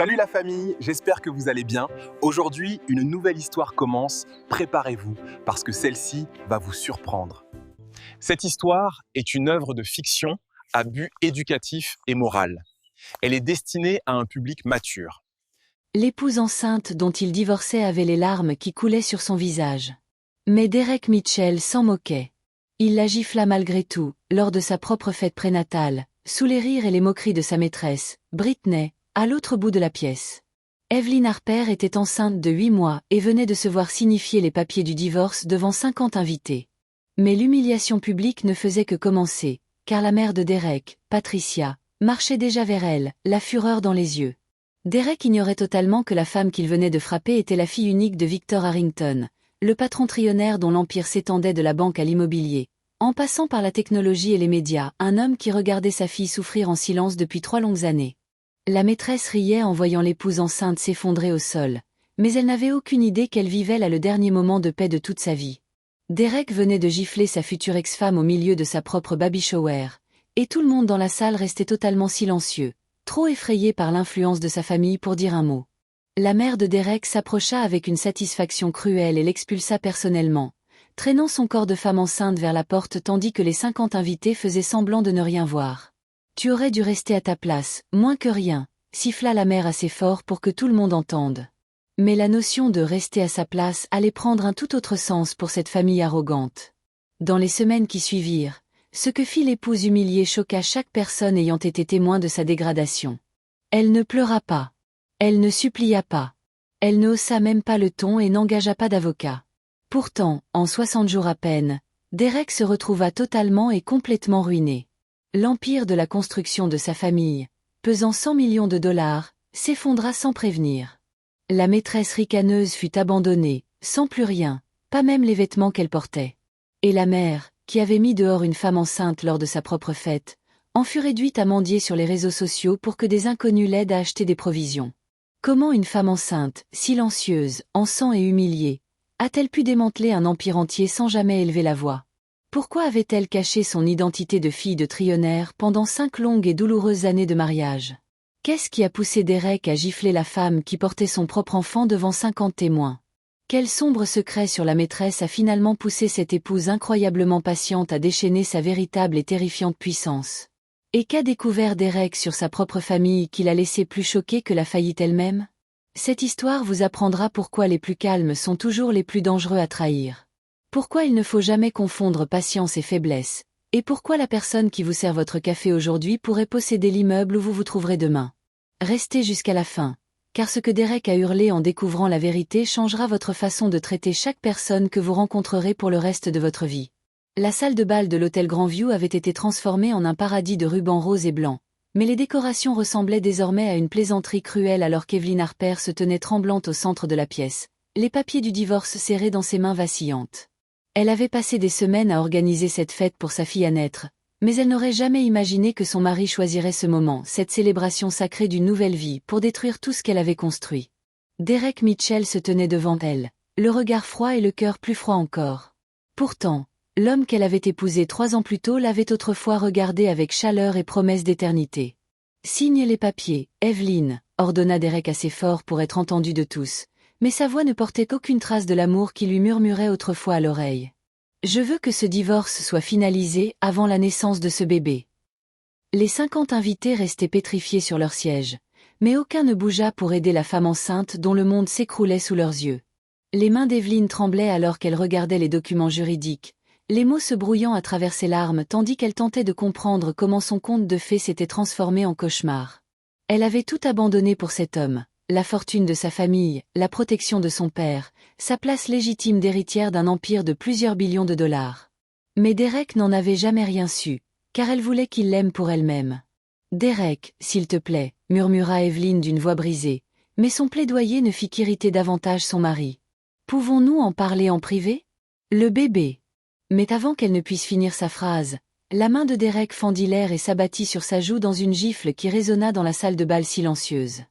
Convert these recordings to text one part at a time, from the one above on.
Salut la famille, j'espère que vous allez bien. Aujourd'hui, une nouvelle histoire commence. Préparez-vous, parce que celle-ci va vous surprendre. Cette histoire est une œuvre de fiction à but éducatif et moral. Elle est destinée à un public mature. L'épouse enceinte dont il divorçait avait les larmes qui coulaient sur son visage. Mais Derek Mitchell s'en moquait. Il la gifla malgré tout, lors de sa propre fête prénatale, sous les rires et les moqueries de sa maîtresse, Britney, à l'autre bout de la pièce. Evelyn Harper était enceinte de 8 mois et venait de se voir signifier les papiers du divorce devant 50 invités. Mais l'humiliation publique ne faisait que commencer, car la mère de Derek, Patricia, marchait déjà vers elle, la fureur dans les yeux. Derek ignorait totalement que la femme qu'il venait de frapper était la fille unique de Victor Harrington, le patron trillionnaire dont l'empire s'étendait de la banque à l'immobilier, en passant par la technologie et les médias, un homme qui regardait sa fille souffrir en silence depuis 3 longues années. La maîtresse riait en voyant l'épouse enceinte s'effondrer au sol, mais elle n'avait aucune idée qu'elle vivait là le dernier moment de paix de toute sa vie. Derek venait de gifler sa future ex-femme au milieu de sa propre baby shower, et tout le monde dans la salle restait totalement silencieux, trop effrayé par l'influence de sa famille pour dire un mot. La mère de Derek s'approcha avec une satisfaction cruelle et l'expulsa personnellement, traînant son corps de femme enceinte vers la porte tandis que les 50 invités faisaient semblant de ne rien voir. « Tu aurais dû rester à ta place, moins que rien », siffla la mère assez fort pour que tout le monde entende. Mais la notion de rester à sa place allait prendre un tout autre sens pour cette famille arrogante. Dans les semaines qui suivirent, ce que fit l'épouse humiliée choqua chaque personne ayant été témoin de sa dégradation. Elle ne pleura pas. Elle ne supplia pas. Elle ne haussa même pas le ton et n'engagea pas d'avocat. Pourtant, en 60 jours à peine, Derek se retrouva totalement et complètement ruiné. L'empire de la construction de sa famille, pesant 100 millions de dollars, s'effondra sans prévenir. La maîtresse ricaneuse fut abandonnée, sans plus rien, pas même les vêtements qu'elle portait. Et la mère, qui avait mis dehors une femme enceinte lors de sa propre fête, en fut réduite à mendier sur les réseaux sociaux pour que des inconnus l'aident à acheter des provisions. Comment une femme enceinte, silencieuse, en sang et humiliée, a-t-elle pu démanteler un empire entier sans jamais élever la voix? Pourquoi avait-elle caché son identité de fille de trillionnaire pendant 5 longues et douloureuses années de mariage? Qu'est-ce qui a poussé Derek à gifler la femme qui portait son propre enfant devant 50 témoins? Quel sombre secret sur la maîtresse a finalement poussé cette épouse incroyablement patiente à déchaîner sa véritable et terrifiante puissance? Et qu'a découvert Derek sur sa propre famille qui l'a laissé plus choqué que la faillite elle-même? Cette histoire vous apprendra pourquoi les plus calmes sont toujours les plus dangereux à trahir. Pourquoi il ne faut jamais confondre patience et faiblesse, et pourquoi la personne qui vous sert votre café aujourd'hui pourrait posséder l'immeuble où vous vous trouverez demain. Restez jusqu'à la fin, car ce que Derek a hurlé en découvrant la vérité changera votre façon de traiter chaque personne que vous rencontrerez pour le reste de votre vie. La salle de bal de l'hôtel Grandview avait été transformée en un paradis de rubans roses et blancs, mais les décorations ressemblaient désormais à une plaisanterie cruelle alors qu'Evelyn Harper se tenait tremblante au centre de la pièce, les papiers du divorce serrés dans ses mains vacillantes. Elle avait passé des semaines à organiser cette fête pour sa fille à naître, mais elle n'aurait jamais imaginé que son mari choisirait ce moment, cette célébration sacrée d'une nouvelle vie, pour détruire tout ce qu'elle avait construit. Derek Mitchell se tenait devant elle, le regard froid et le cœur plus froid encore. Pourtant, l'homme qu'elle avait épousé 3 ans plus tôt l'avait autrefois regardée avec chaleur et promesse d'éternité. « Signe les papiers, Evelyn », ordonna Derek assez fort pour être entendu de tous. Mais sa voix ne portait aucune trace de l'amour qui lui murmurait autrefois à l'oreille. « Je veux que ce divorce soit finalisé avant la naissance de ce bébé. » Les 50 invités restaient pétrifiés sur leur siège, mais aucun ne bougea pour aider la femme enceinte dont le monde s'écroulait sous leurs yeux. Les mains d'Evelyn tremblaient alors qu'elle regardait les documents juridiques, les mots se brouillant à travers ses larmes tandis qu'elle tentait de comprendre comment son conte de fées s'était transformé en cauchemar. Elle avait tout abandonné pour cet homme. La fortune de sa famille, la protection de son père, sa place légitime d'héritière d'un empire de plusieurs billions de dollars. Mais Derek n'en avait jamais rien su, car elle voulait qu'il l'aime pour elle-même. « Derek, s'il te plaît », murmura Evelyn d'une voix brisée, mais son plaidoyer ne fit qu'irriter davantage son mari. « Pouvons-nous en parler en privé ? Le bébé !» Mais avant qu'elle ne puisse finir sa phrase, la main de Derek fendit l'air et s'abattit sur sa joue dans une gifle qui résonna dans la salle de bal silencieuse.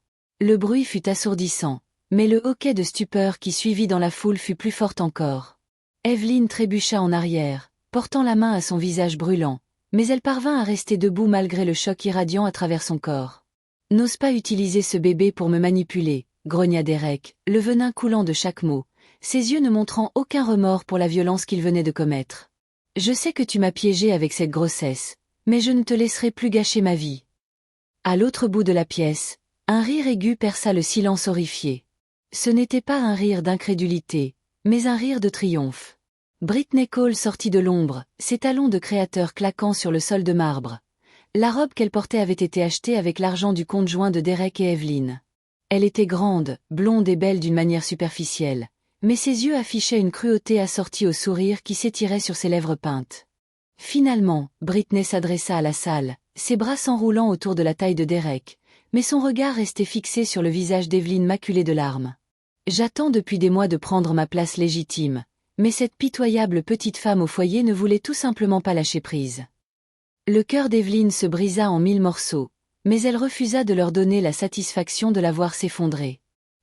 Le bruit fut assourdissant, mais le hoquet de stupeur qui suivit dans la foule fut plus fort encore. Evelyn trébucha en arrière, portant la main à son visage brûlant, mais elle parvint à rester debout malgré le choc irradiant à travers son corps. N'ose pas utiliser ce bébé pour me manipuler, grogna Derek, le venin coulant de chaque mot, ses yeux ne montrant aucun remords pour la violence qu'il venait de commettre. Je sais que tu m'as piégé avec cette grossesse, mais je ne te laisserai plus gâcher ma vie. À l'autre bout de la pièce, un rire aigu perça le silence horrifié. Ce n'était pas un rire d'incrédulité, mais un rire de triomphe. Brittany Cole sortit de l'ombre, ses talons de créateur claquant sur le sol de marbre. La robe qu'elle portait avait été achetée avec l'argent du conjoint de Derek et Evelyn. Elle était grande, blonde et belle d'une manière superficielle, mais ses yeux affichaient une cruauté assortie au sourire qui s'étirait sur ses lèvres peintes. Finalement, Brittany s'adressa à la salle, ses bras s'enroulant autour de la taille de Derek, mais son regard restait fixé sur le visage d'Evelyn maculé de larmes. J'attends depuis des mois de prendre ma place légitime, mais cette pitoyable petite femme au foyer ne voulait tout simplement pas lâcher prise. Le cœur d'Evelyn se brisa en 1000 morceaux, mais elle refusa de leur donner la satisfaction de la voir s'effondrer.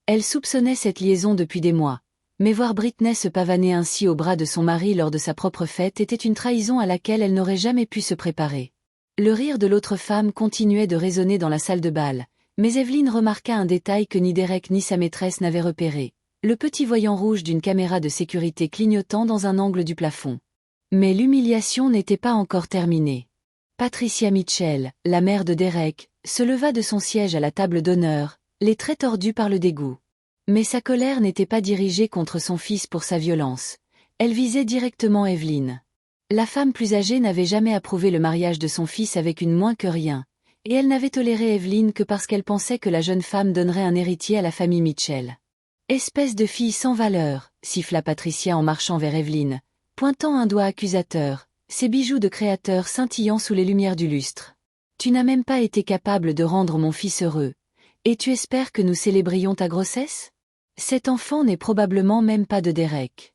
Elle soupçonnait cette liaison depuis des mois, mais voir Brittany se pavaner ainsi au bras de son mari lors de sa propre fête était une trahison à laquelle elle n'aurait jamais pu se préparer. Le rire de l'autre femme continuait de résonner dans la salle de bal, mais Evelyn remarqua un détail que ni Derek ni sa maîtresse n'avaient repéré, le petit voyant rouge d'une caméra de sécurité clignotant dans un angle du plafond. Mais l'humiliation n'était pas encore terminée. Patricia Mitchell, la mère de Derek, se leva de son siège à la table d'honneur, les traits tordus par le dégoût. Mais sa colère n'était pas dirigée contre son fils pour sa violence. Elle visait directement Evelyn. La femme plus âgée n'avait jamais approuvé le mariage de son fils avec une moins que rien, et elle n'avait toléré Evelyn que parce qu'elle pensait que la jeune femme donnerait un héritier à la famille Mitchell. Espèce de fille sans valeur, siffla Patricia en marchant vers Evelyn, pointant un doigt accusateur, ses bijoux de créateur scintillant sous les lumières du lustre. Tu n'as même pas été capable de rendre mon fils heureux, et tu espères que nous célébrions ta grossesse ? Cet enfant n'est probablement même pas de Derek.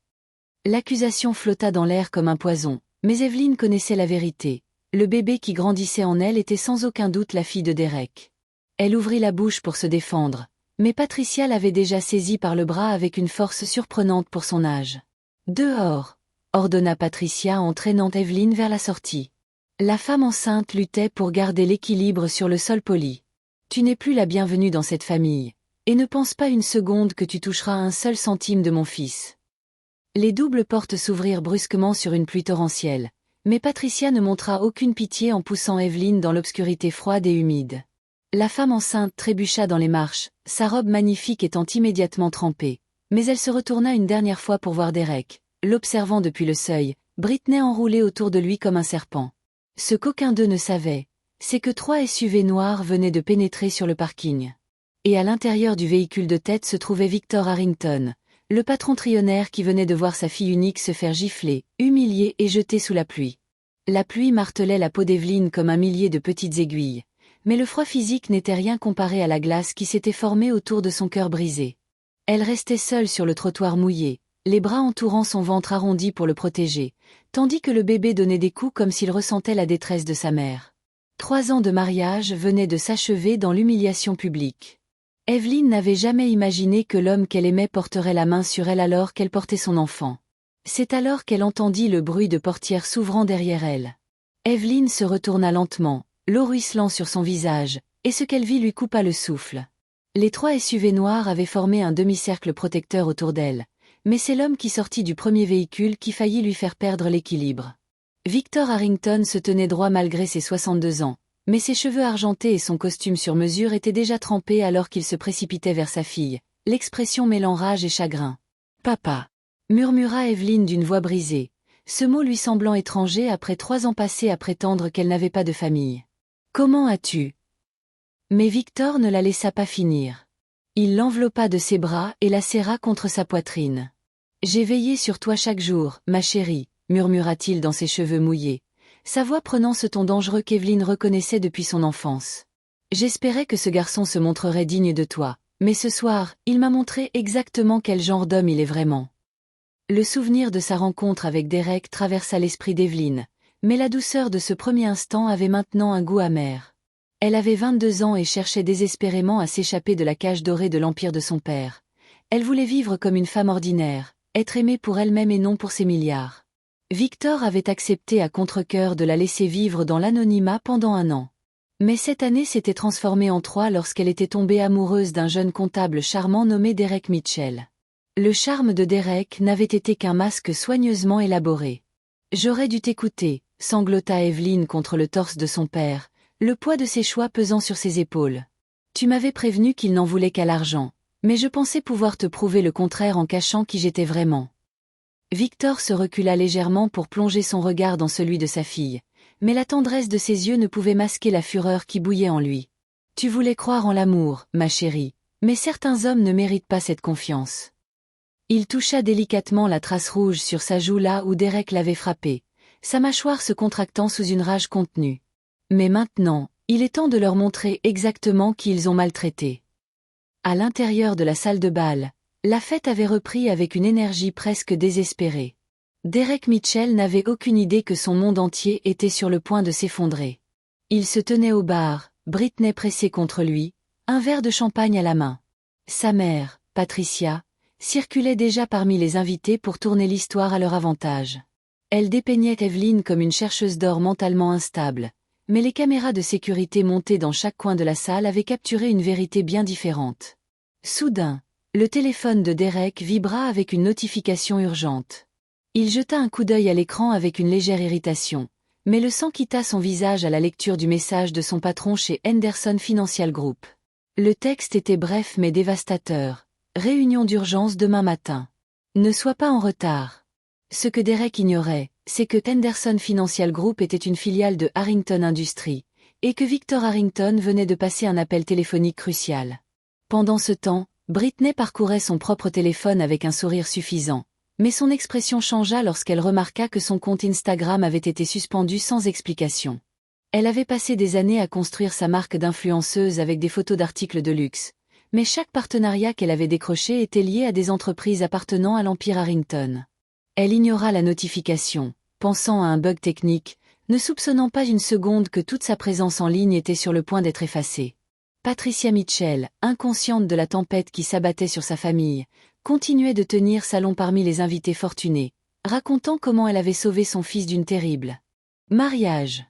L'accusation flotta dans l'air comme un poison, mais Evelyn connaissait la vérité. Le bébé qui grandissait en elle était sans aucun doute la fille de Derek. Elle ouvrit la bouche pour se défendre, mais Patricia l'avait déjà saisie par le bras avec une force surprenante pour son âge. « Dehors !» ordonna Patricia en traînant Evelyn vers la sortie. La femme enceinte luttait pour garder l'équilibre sur le sol poli. « Tu n'es plus la bienvenue dans cette famille. Et ne pense pas une seconde que tu toucheras un seul centime de mon fils. » Les doubles portes s'ouvrirent brusquement sur une pluie torrentielle, mais Patricia ne montra aucune pitié en poussant Evelyn dans l'obscurité froide et humide. La femme enceinte trébucha dans les marches, sa robe magnifique étant immédiatement trempée, mais elle se retourna une dernière fois pour voir Derek, l'observant depuis le seuil, Brittany enroulée autour de lui comme un serpent. Ce qu'aucun d'eux ne savait, c'est que 3 SUV noirs venaient de pénétrer sur le parking. Et à l'intérieur du véhicule de tête se trouvait Victor Harrington, le patron trillionnaire qui venait de voir sa fille unique se faire gifler, humilier et jeter sous la pluie. La pluie martelait la peau d'Evelyn comme un millier de petites aiguilles, mais le froid physique n'était rien comparé à la glace qui s'était formée autour de son cœur brisé. Elle restait seule sur le trottoir mouillé, les bras entourant son ventre arrondi pour le protéger, tandis que le bébé donnait des coups comme s'il ressentait la détresse de sa mère. 3 ans de mariage venaient de s'achever dans l'humiliation publique. Evelyn n'avait jamais imaginé que l'homme qu'elle aimait porterait la main sur elle alors qu'elle portait son enfant. C'est alors qu'elle entendit le bruit de portière s'ouvrant derrière elle. Evelyn se retourna lentement, l'eau ruisselant sur son visage, et ce qu'elle vit lui coupa le souffle. Les 3 SUV noirs avaient formé un demi-cercle protecteur autour d'elle, mais c'est l'homme qui sortit du premier véhicule qui faillit lui faire perdre l'équilibre. Victor Harrington se tenait droit malgré ses 62 ans. Mais ses cheveux argentés et son costume sur mesure étaient déjà trempés alors qu'il se précipitait vers sa fille, l'expression mêlant rage et chagrin. « Papa !» murmura Evelyn d'une voix brisée, ce mot lui semblant étranger après 3 ans passés à prétendre qu'elle n'avait pas de famille. « Comment as-tu » Mais Victor ne la laissa pas finir. Il l'enveloppa de ses bras et la serra contre sa poitrine. « J'ai veillé sur toi chaque jour, ma chérie » murmura-t-il dans ses cheveux mouillés, sa voix prenant ce ton dangereux qu'Evelyn reconnaissait depuis son enfance. « J'espérais que ce garçon se montrerait digne de toi, mais ce soir, il m'a montré exactement quel genre d'homme il est vraiment. » Le souvenir de sa rencontre avec Derek traversa l'esprit d'Evelyn, mais la douceur de ce premier instant avait maintenant un goût amer. Elle avait 22 ans et cherchait désespérément à s'échapper de la cage dorée de l'empire de son père. Elle voulait vivre comme une femme ordinaire, être aimée pour elle-même et non pour ses milliards. Victor avait accepté à contre-cœur de la laisser vivre dans l'anonymat pendant 1 an. Mais cette année s'était transformée en 3 lorsqu'elle était tombée amoureuse d'un jeune comptable charmant nommé Derek Mitchell. Le charme de Derek n'avait été qu'un masque soigneusement élaboré. « J'aurais dû t'écouter », sanglota Evelyn contre le torse de son père, le poids de ses choix pesant sur ses épaules. « Tu m'avais prévenu qu'il n'en voulait qu'à l'argent, mais je pensais pouvoir te prouver le contraire en cachant qui j'étais vraiment. » Victor se recula légèrement pour plonger son regard dans celui de sa fille, mais la tendresse de ses yeux ne pouvait masquer la fureur qui bouillait en lui. « Tu voulais croire en l'amour, ma chérie, mais certains hommes ne méritent pas cette confiance. » Il toucha délicatement la trace rouge sur sa joue là où Derek l'avait frappé, sa mâchoire se contractant sous une rage contenue. Mais maintenant, il est temps de leur montrer exactement qui ils ont maltraité. À l'intérieur de la salle de bal, la fête avait repris avec une énergie presque désespérée. Derek Mitchell n'avait aucune idée que son monde entier était sur le point de s'effondrer. Il se tenait au bar, Britney pressée contre lui, un verre de champagne à la main. Sa mère, Patricia, circulait déjà parmi les invités pour tourner l'histoire à leur avantage. Elle dépeignait Evelyn comme une chercheuse d'or mentalement instable, mais les caméras de sécurité montées dans chaque coin de la salle avaient capturé une vérité bien différente. Soudain, le téléphone de Derek vibra avec une notification urgente. Il jeta un coup d'œil à l'écran avec une légère irritation, mais le sang quitta son visage à la lecture du message de son patron chez Henderson Financial Group. Le texte était bref mais dévastateur. Réunion d'urgence demain matin. Ne sois pas en retard. Ce que Derek ignorait, c'est que Henderson Financial Group était une filiale de Harrington Industries, et que Victor Harrington venait de passer un appel téléphonique crucial. Pendant ce temps, Britney parcourait son propre téléphone avec un sourire suffisant, mais son expression changea lorsqu'elle remarqua que son compte Instagram avait été suspendu sans explication. Elle avait passé des années à construire sa marque d'influenceuse avec des photos d'articles de luxe, mais chaque partenariat qu'elle avait décroché était lié à des entreprises appartenant à l'Empire Harrington. Elle ignora la notification, pensant à un bug technique, ne soupçonnant pas une seconde que toute sa présence en ligne était sur le point d'être effacée. Patricia Mitchell, inconsciente de la tempête qui s'abattait sur sa famille, continuait de tenir salon parmi les invités fortunés, racontant comment elle avait sauvé son fils d'une terrible mariage.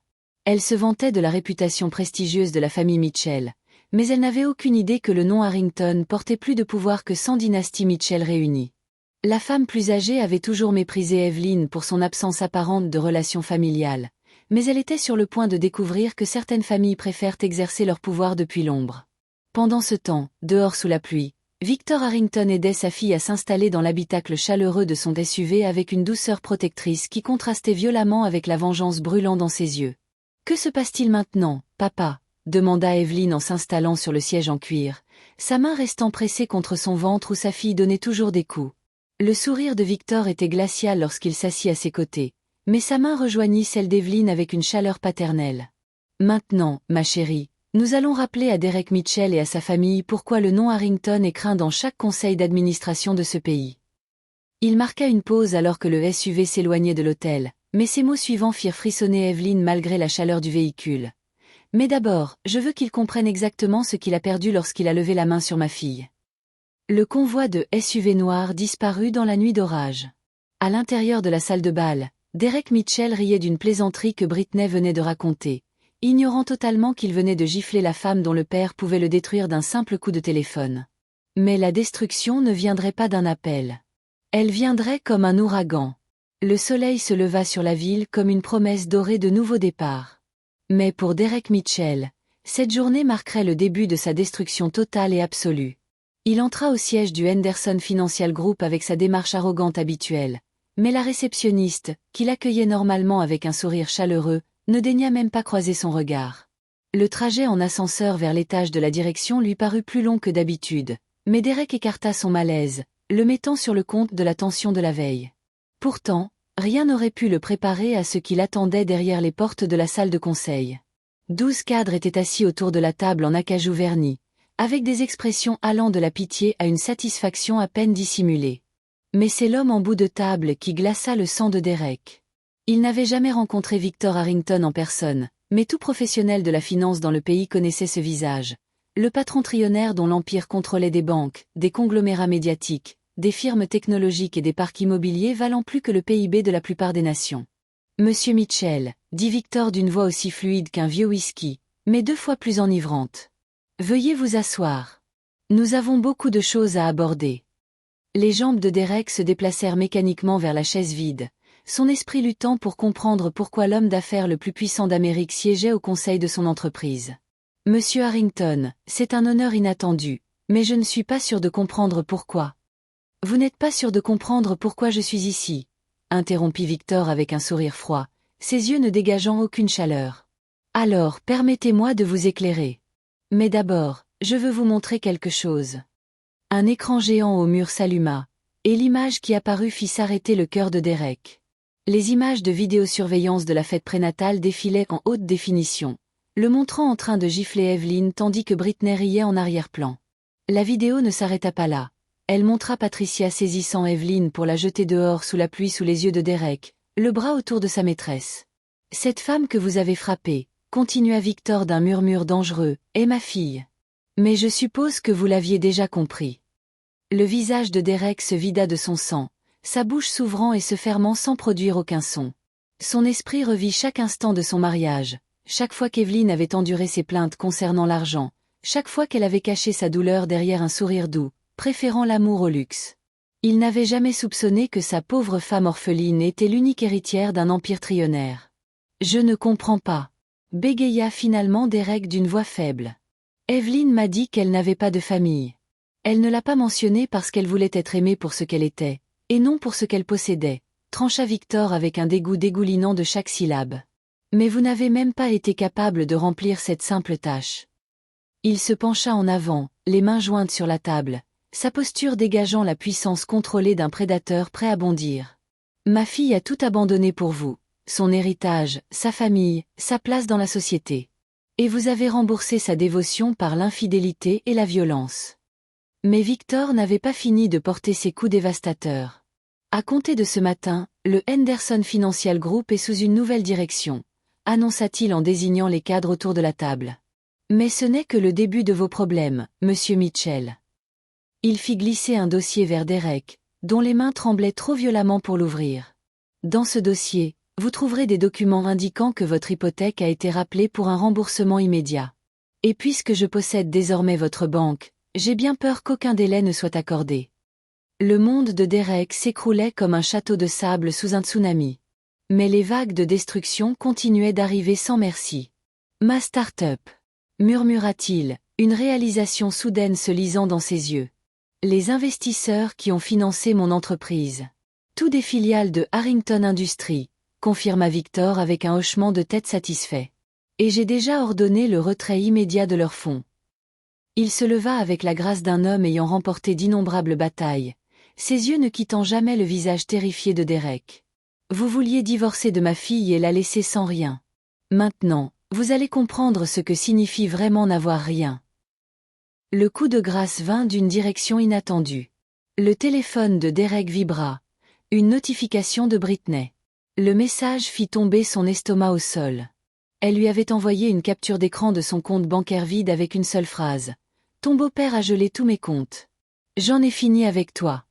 Elle se vantait de la réputation prestigieuse de la famille Mitchell, mais elle n'avait aucune idée que le nom Harrington portait plus de pouvoir que 100 dynasties Mitchell réunies. La femme plus âgée avait toujours méprisé Evelyn pour son absence apparente de relations familiales, mais elle était sur le point de découvrir que certaines familles préfèrent exercer leur pouvoir depuis l'ombre. Pendant ce temps, dehors sous la pluie, Victor Harrington aidait sa fille à s'installer dans l'habitacle chaleureux de son SUV avec une douceur protectrice qui contrastait violemment avec la vengeance brûlant dans ses yeux. « Que se passe-t-il maintenant, papa ?» demanda Evelyn en s'installant sur le siège en cuir, sa main restant pressée contre son ventre où sa fille donnait toujours des coups. Le sourire de Victor était glacial lorsqu'il s'assit à ses côtés, mais sa main rejoignit celle d'Evelyn avec une chaleur paternelle. « Maintenant, ma chérie, nous allons rappeler à Derek Mitchell et à sa famille pourquoi le nom Harrington est craint dans chaque conseil d'administration de ce pays. » Il marqua une pause alors que le SUV s'éloignait de l'hôtel, mais ses mots suivants firent frissonner Evelyn malgré la chaleur du véhicule. « Mais d'abord, je veux qu'il comprenne exactement ce qu'il a perdu lorsqu'il a levé la main sur ma fille. » Le convoi de SUV noir disparut dans la nuit d'orage. À l'intérieur de la salle de bal, Derek Mitchell riait d'une plaisanterie que Britney venait de raconter, ignorant totalement qu'il venait de gifler la femme dont le père pouvait le détruire d'un simple coup de téléphone. Mais la destruction ne viendrait pas d'un appel. Elle viendrait comme un ouragan. Le soleil se leva sur la ville comme une promesse dorée de nouveaux départs. Mais pour Derek Mitchell, cette journée marquerait le début de sa destruction totale et absolue. Il entra au siège du Henderson Financial Group avec sa démarche arrogante habituelle, mais la réceptionniste, qui l'accueillait normalement avec un sourire chaleureux, ne daigna même pas croiser son regard. Le trajet en ascenseur vers l'étage de la direction lui parut plus long que d'habitude, mais Derek écarta son malaise, le mettant sur le compte de la tension de la veille. Pourtant, rien n'aurait pu le préparer à ce qui l'attendait derrière les portes de la salle de conseil. 12 cadres étaient assis autour de la table en acajou verni, avec des expressions allant de la pitié à une satisfaction à peine dissimulée. Mais c'est l'homme en bout de table qui glaça le sang de Derek. Il n'avait jamais rencontré Victor Harrington en personne, mais tout professionnel de la finance dans le pays connaissait ce visage. Le patron trillionnaire dont l'empire contrôlait des banques, des conglomérats médiatiques, des firmes technologiques et des parcs immobiliers valant plus que le PIB de la plupart des nations. « Monsieur Mitchell », dit Victor d'une voix aussi fluide qu'un vieux whisky, mais 2 fois plus enivrante. Veuillez vous asseoir. Nous avons beaucoup de choses à aborder. Les jambes de Derek se déplacèrent mécaniquement vers la chaise vide, son esprit luttant pour comprendre pourquoi l'homme d'affaires le plus puissant d'Amérique siégeait au conseil de son entreprise. Monsieur Harrington, c'est un honneur inattendu, mais je ne suis pas sûr de comprendre pourquoi. Vous n'êtes pas sûr de comprendre pourquoi je suis ici, interrompit Victor avec un sourire froid, ses yeux ne dégageant aucune chaleur. Alors, permettez-moi de vous éclairer. Mais d'abord, je veux vous montrer quelque chose. Un écran géant au mur s'alluma, et l'image qui apparut fit s'arrêter le cœur de Derek. Les images de vidéosurveillance de la fête prénatale défilaient en haute définition, le montrant en train de gifler Evelyn tandis que Britney riait en arrière-plan. La vidéo ne s'arrêta pas là. Elle montra Patricia saisissant Evelyn pour la jeter dehors sous la pluie sous les yeux de Derek, le bras autour de sa maîtresse. « Cette femme que vous avez frappée, » continua Victor d'un murmure dangereux, « est ma fille. Mais je suppose que vous l'aviez déjà compris. » Le visage de Derek se vida de son sang, sa bouche s'ouvrant et se fermant sans produire aucun son. Son esprit revit chaque instant de son mariage, chaque fois qu'Evelyn avait enduré ses plaintes concernant l'argent, chaque fois qu'elle avait caché sa douleur derrière un sourire doux, préférant l'amour au luxe. Il n'avait jamais soupçonné que sa pauvre femme orpheline était l'unique héritière d'un empire trillionnaire. « Je ne comprends pas. » Bégaya finalement Derek d'une voix faible. Evelyn m'a dit qu'elle n'avait pas de famille. Elle ne l'a pas mentionné parce qu'elle voulait être aimée pour ce qu'elle était, et non pour ce qu'elle possédait, trancha Victor avec un dégoût dégoulinant de chaque syllabe. Mais vous n'avez même pas été capable de remplir cette simple tâche. Il se pencha en avant, les mains jointes sur la table, sa posture dégageant la puissance contrôlée d'un prédateur prêt à bondir. Ma fille a tout abandonné pour vous, son héritage, sa famille, sa place dans la société. Et vous avez remboursé sa dévotion par l'infidélité et la violence. Mais Victor n'avait pas fini de porter ses coups dévastateurs. À compter de ce matin, le Henderson Financial Group est sous une nouvelle direction, annonça-t-il en désignant les cadres autour de la table. Mais ce n'est que le début de vos problèmes, monsieur Mitchell. Il fit glisser un dossier vers Derek, dont les mains tremblaient trop violemment pour l'ouvrir. Dans ce dossier, vous trouverez des documents indiquant que votre hypothèque a été rappelée pour un remboursement immédiat. Et puisque je possède désormais votre banque, j'ai bien peur qu'aucun délai ne soit accordé. Le monde de Derek s'écroulait comme un château de sable sous un tsunami. Mais les vagues de destruction continuaient d'arriver sans merci. Ma start-up, murmura-t-il, une réalisation soudaine se lisant dans ses yeux. Les investisseurs qui ont financé mon entreprise. Tout des filiales de Harrington Industries, confirma Victor avec un hochement de tête satisfait. Et j'ai déjà ordonné le retrait immédiat de leurs fonds. Il se leva avec la grâce d'un homme ayant remporté d'innombrables batailles, ses yeux ne quittant jamais le visage terrifié de Derek. Vous vouliez divorcer de ma fille et la laisser sans rien. Maintenant, vous allez comprendre ce que signifie vraiment n'avoir rien. Le coup de grâce vint d'une direction inattendue. Le téléphone de Derek vibra. Une notification de Britney. Le message fit tomber son estomac au sol. Elle lui avait envoyé une capture d'écran de son compte bancaire vide avec une seule phrase. « Ton beau-père a gelé tous mes comptes. J'en ai fini avec toi. »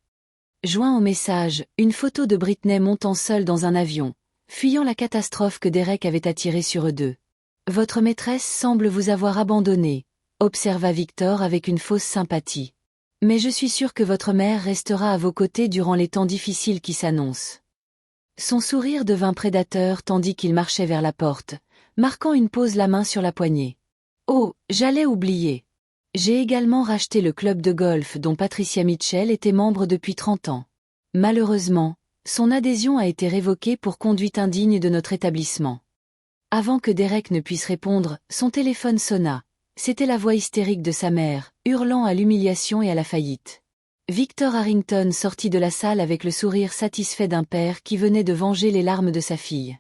Joint au message, une photo de Britney montant seule dans un avion, fuyant la catastrophe que Derek avait attirée sur eux deux. « Votre maîtresse semble vous avoir abandonné, » observa Victor avec une fausse sympathie. « Mais je suis sûr que votre mère restera à vos côtés durant les temps difficiles qui s'annoncent. » Son sourire devint prédateur tandis qu'il marchait vers la porte, marquant une pause la main sur la poignée. « Oh, j'allais oublier. J'ai également racheté le club de golf dont Patricia Mitchell était membre depuis 30 ans. Malheureusement, son adhésion a été révoquée pour conduite indigne de notre établissement. » Avant que Derek ne puisse répondre, son téléphone sonna. C'était la voix hystérique de sa mère, hurlant à l'humiliation et à la faillite. Victor Harrington sortit de la salle avec le sourire satisfait d'un père qui venait de venger les larmes de sa fille.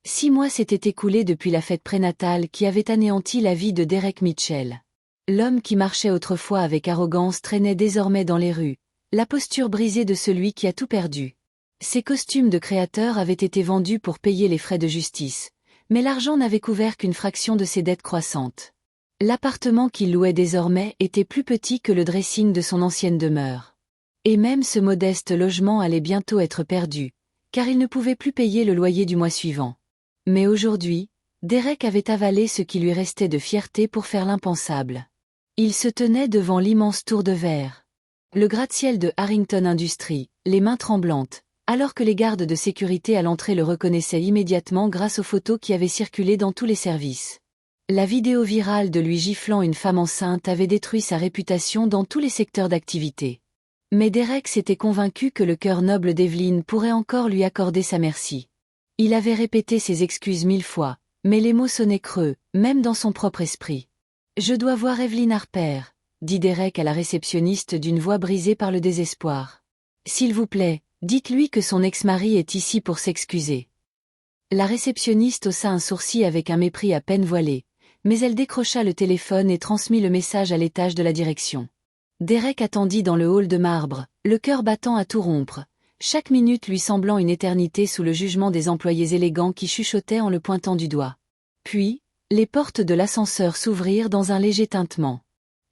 6 mois s'étaient écoulés depuis la fête prénatale qui avait anéanti la vie de Derek Mitchell. L'homme qui marchait autrefois avec arrogance traînait désormais dans les rues, la posture brisée de celui qui a tout perdu. Ses costumes de créateur avaient été vendus pour payer les frais de justice, mais l'argent n'avait couvert qu'une fraction de ses dettes croissantes. L'appartement qu'il louait désormais était plus petit que le dressing de son ancienne demeure. Et même ce modeste logement allait bientôt être perdu, car il ne pouvait plus payer le loyer du mois suivant. Mais aujourd'hui, Derek avait avalé ce qui lui restait de fierté pour faire l'impensable. Il se tenait devant l'immense tour de verre. Le gratte-ciel de Harrington Industries, les mains tremblantes, alors que les gardes de sécurité à l'entrée le reconnaissaient immédiatement grâce aux photos qui avaient circulé dans tous les services. La vidéo virale de lui giflant une femme enceinte avait détruit sa réputation dans tous les secteurs d'activité. Mais Derek s'était convaincu que le cœur noble d'Evelyn pourrait encore lui accorder sa merci. Il avait répété ses excuses 1000 fois, mais les mots sonnaient creux, même dans son propre esprit. « Je dois voir Evelyn Harper », dit Derek à la réceptionniste d'une voix brisée par le désespoir. « S'il vous plaît, dites-lui que son ex-mari est ici pour s'excuser. » La réceptionniste haussa un sourcil avec un mépris à peine voilé, mais elle décrocha le téléphone et transmit le message à l'étage de la direction. Derek attendit dans le hall de marbre, le cœur battant à tout rompre, chaque minute lui semblant une éternité sous le jugement des employés élégants qui chuchotaient en le pointant du doigt. Puis, les portes de l'ascenseur s'ouvrirent dans un léger tintement.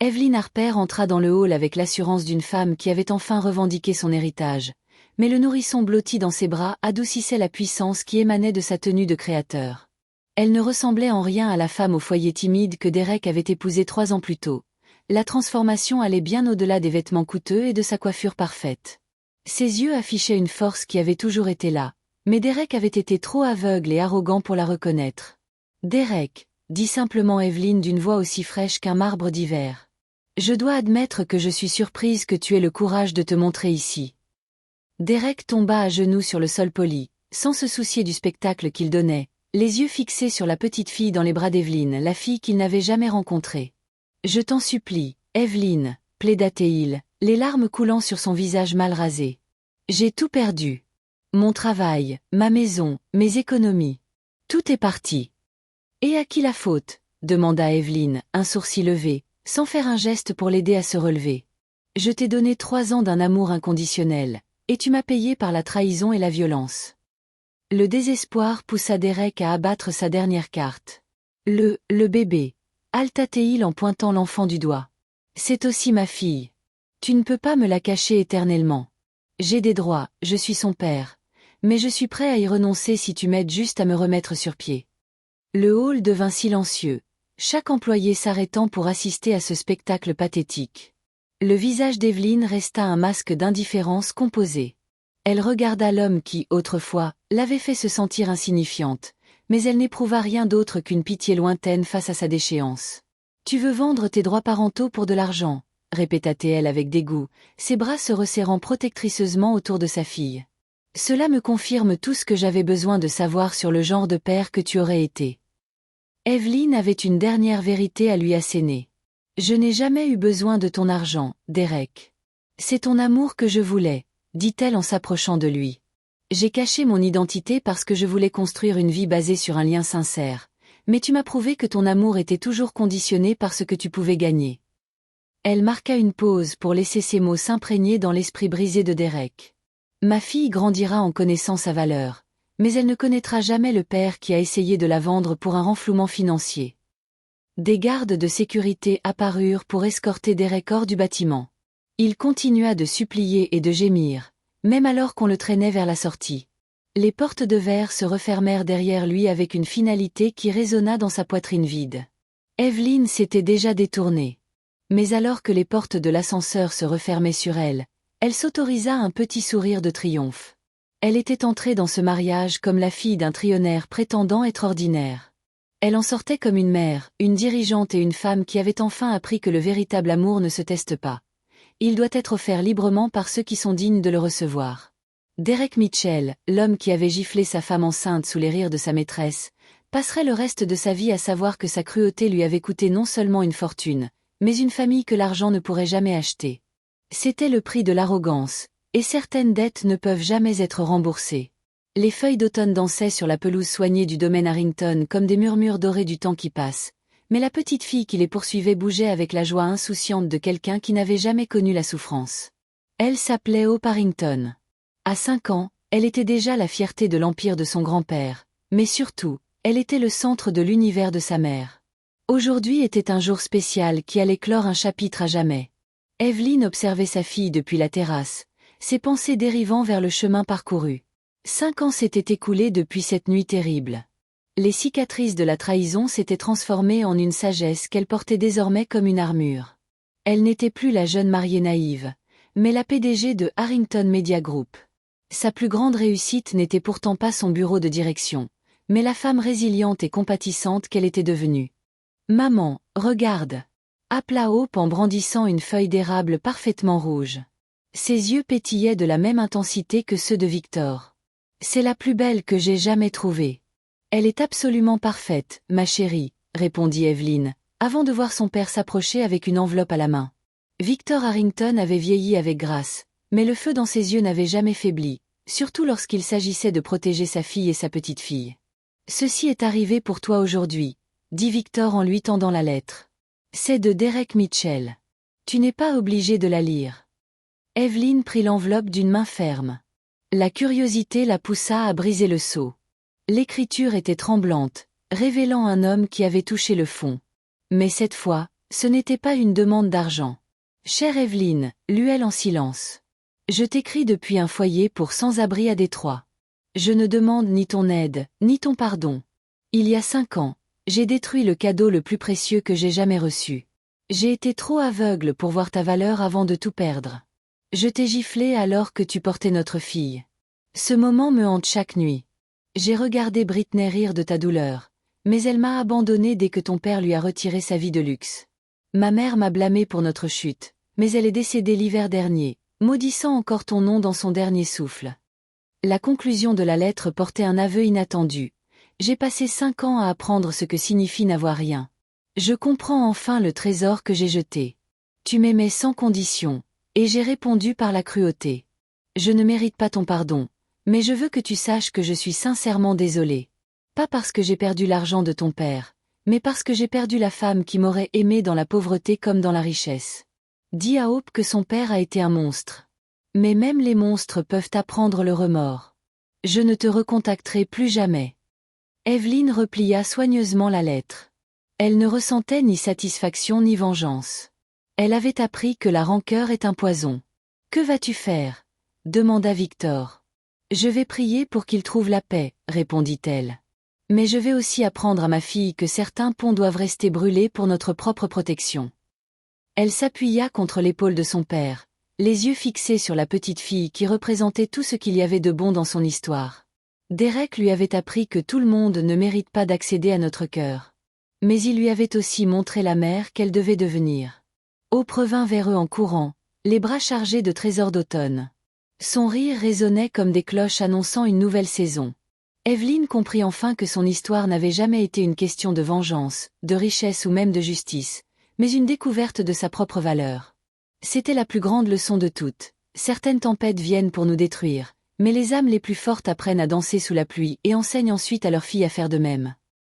Evelyn Harper entra dans le hall avec l'assurance d'une femme qui avait enfin revendiqué son héritage, mais le nourrisson blotti dans ses bras adoucissait la puissance qui émanait de sa tenue de créateur. Elle ne ressemblait en rien à la femme au foyer timide que Derek avait épousée 3 ans plus tôt. La transformation allait bien au-delà des vêtements coûteux et de sa coiffure parfaite. Ses yeux affichaient une force qui avait toujours été là, mais Derek avait été trop aveugle et arrogant pour la reconnaître. « Derek », dit simplement Evelyn d'une voix aussi fraîche qu'un marbre d'hiver. « Je dois admettre que je suis surprise que tu aies le courage de te montrer ici. » Derek tomba à genoux sur le sol poli, sans se soucier du spectacle qu'il donnait, les yeux fixés sur la petite fille dans les bras d'Evelyn, la fille qu'il n'avait jamais rencontrée. « Je t'en supplie, Evelyn, » plaida-t-il, les larmes coulant sur son visage mal rasé. « J'ai tout perdu. Mon travail, ma maison, mes économies. Tout est parti. »« Et à qui la faute ?» demanda Evelyn, un sourcil levé, sans faire un geste pour l'aider à se relever. « Je t'ai donné 3 ans d'un amour inconditionnel, et tu m'as payé par la trahison et la violence. » Le désespoir poussa Derek à abattre sa dernière carte. « Le bébé, » halta-t-il en pointant l'enfant du doigt. « C'est aussi ma fille. Tu ne peux pas me la cacher éternellement. J'ai des droits, je suis son père, mais je suis prêt à y renoncer si tu m'aides juste à me remettre sur pied. » Le hall devint silencieux, chaque employé s'arrêtant pour assister à ce spectacle pathétique. Le visage d'Evelyn resta un masque d'indifférence composé. Elle regarda l'homme qui, autrefois, l'avait fait se sentir insignifiante, mais elle n'éprouva rien d'autre qu'une pitié lointaine face à sa déchéance. « Tu veux vendre tes droits parentaux pour de l'argent ?» répéta-t-elle avec dégoût, ses bras se resserrant protectriceusement autour de sa fille. « Cela me confirme tout ce que j'avais besoin de savoir sur le genre de père que tu aurais été. » Evelyn avait une dernière vérité à lui asséner. « Je n'ai jamais eu besoin de ton argent, Derek. C'est ton amour que je voulais, » dit-elle en s'approchant de lui. « J'ai caché mon identité parce que je voulais construire une vie basée sur un lien sincère, mais tu m'as prouvé que ton amour était toujours conditionné par ce que tu pouvais gagner. » Elle marqua une pause pour laisser ces mots s'imprégner dans l'esprit brisé de Derek. « Ma fille grandira en connaissant sa valeur, mais elle ne connaîtra jamais le père qui a essayé de la vendre pour un renflouement financier. » Des gardes de sécurité apparurent pour escorter Derek hors du bâtiment. Il continua de supplier et de gémir, même alors qu'on le traînait vers la sortie. Les portes de verre se refermèrent derrière lui avec une finalité qui résonna dans sa poitrine vide. Evelyn s'était déjà détournée. Mais alors que les portes de l'ascenseur se refermaient sur elle, elle s'autorisa un petit sourire de triomphe. Elle était entrée dans ce mariage comme la fille d'un trillionnaire prétendant être ordinaire. Elle en sortait comme une mère, une dirigeante et une femme qui avait enfin appris que le véritable amour ne se teste pas. Il doit être offert librement par ceux qui sont dignes de le recevoir. Derek Mitchell, l'homme qui avait giflé sa femme enceinte sous les rires de sa maîtresse, passerait le reste de sa vie à savoir que sa cruauté lui avait coûté non seulement une fortune, mais une famille que l'argent ne pourrait jamais acheter. C'était le prix de l'arrogance, et certaines dettes ne peuvent jamais être remboursées. Les feuilles d'automne dansaient sur la pelouse soignée du domaine Harrington comme des murmures dorés du temps qui passe, mais la petite fille qui les poursuivait bougeait avec la joie insouciante de quelqu'un qui n'avait jamais connu la souffrance. Elle s'appelait Hope Harrington. À 5 ans, elle était déjà la fierté de l'empire de son grand-père, mais surtout, elle était le centre de l'univers de sa mère. Aujourd'hui était un jour spécial qui allait clore un chapitre à jamais. Evelyn observait sa fille depuis la terrasse, ses pensées dérivant vers le chemin parcouru. 5 ans s'étaient écoulés depuis cette nuit terrible. Les cicatrices de la trahison s'étaient transformées en une sagesse qu'elle portait désormais comme une armure. Elle n'était plus la jeune mariée naïve, mais la PDG de Harrington Media Group. Sa plus grande réussite n'était pourtant pas son bureau de direction, mais la femme résiliente et compatissante qu'elle était devenue. « Maman, regarde !» appela Hope en brandissant une feuille d'érable parfaitement rouge. Ses yeux pétillaient de la même intensité que ceux de Victor. « C'est la plus belle que j'ai jamais trouvée. »« Elle est absolument parfaite, ma chérie, » répondit Evelyn, avant de voir son père s'approcher avec une enveloppe à la main. Victor Harrington avait vieilli avec grâce, mais le feu dans ses yeux n'avait jamais faibli, surtout lorsqu'il s'agissait de protéger sa fille et sa petite-fille. « Ceci est arrivé pour toi aujourd'hui, » dit Victor en lui tendant la lettre. « C'est de Derek Mitchell. Tu n'es pas obligé de la lire. » Evelyn prit l'enveloppe d'une main ferme. La curiosité la poussa à briser le sceau. L'écriture était tremblante, révélant un homme qui avait touché le fond. Mais cette fois, ce n'était pas une demande d'argent. « Chère Evelyn, » lut-elle en silence. « Je t'écris depuis un foyer pour sans-abri à Détroit. Je ne demande ni ton aide, ni ton pardon. Il y a 5 ans, j'ai détruit le cadeau le plus précieux que j'ai jamais reçu. J'ai été trop aveugle pour voir ta valeur avant de tout perdre. Je t'ai giflé alors que tu portais notre fille. Ce moment me hante chaque nuit. J'ai regardé Britney rire de ta douleur, mais elle m'a abandonné dès que ton père lui a retiré sa vie de luxe. Ma mère m'a blâmé pour notre chute, mais elle est décédée l'hiver dernier, maudissant encore ton nom dans son dernier souffle. » La conclusion de la lettre portait un aveu inattendu. J'ai passé 5 ans à apprendre ce que signifie n'avoir rien. Je comprends enfin le trésor que j'ai jeté. Tu m'aimais sans condition, et j'ai répondu par la cruauté. Je ne mérite pas ton pardon, mais je veux que tu saches que je suis sincèrement désolée. Pas parce que j'ai perdu l'argent de ton père, mais parce que j'ai perdu la femme qui m'aurait aimée dans la pauvreté comme dans la richesse. Dis à Hope que son père a été un monstre. Mais même les monstres peuvent apprendre le remords. Je ne te recontacterai plus jamais. Evelyn replia soigneusement la lettre. Elle ne ressentait ni satisfaction ni vengeance. Elle avait appris que la rancœur est un poison. « Que vas-tu faire ?» demanda Victor. « Je vais prier pour qu'il trouve la paix, » répondit-elle. « Mais je vais aussi apprendre à ma fille que certains ponts doivent rester brûlés pour notre propre protection. » Elle s'appuya contre l'épaule de son père, les yeux fixés sur la petite fille qui représentait tout ce qu'il y avait de bon dans son histoire. Derek lui avait appris que tout le monde ne mérite pas d'accéder à notre cœur. Mais il lui avait aussi montré la mère qu'elle devait devenir. Hope revint vers eux en courant, les bras chargés de trésors d'automne. Son rire résonnait comme des cloches annonçant une nouvelle saison. Evelyn comprit enfin que son histoire n'avait jamais été une question de vengeance, de richesse ou même de justice, mais une découverte de sa propre valeur. C'était la plus grande leçon de toutes. Certaines tempêtes viennent pour nous détruire, mais les âmes les plus fortes apprennent à danser sous la pluie et enseignent ensuite à leurs filles à faire de même.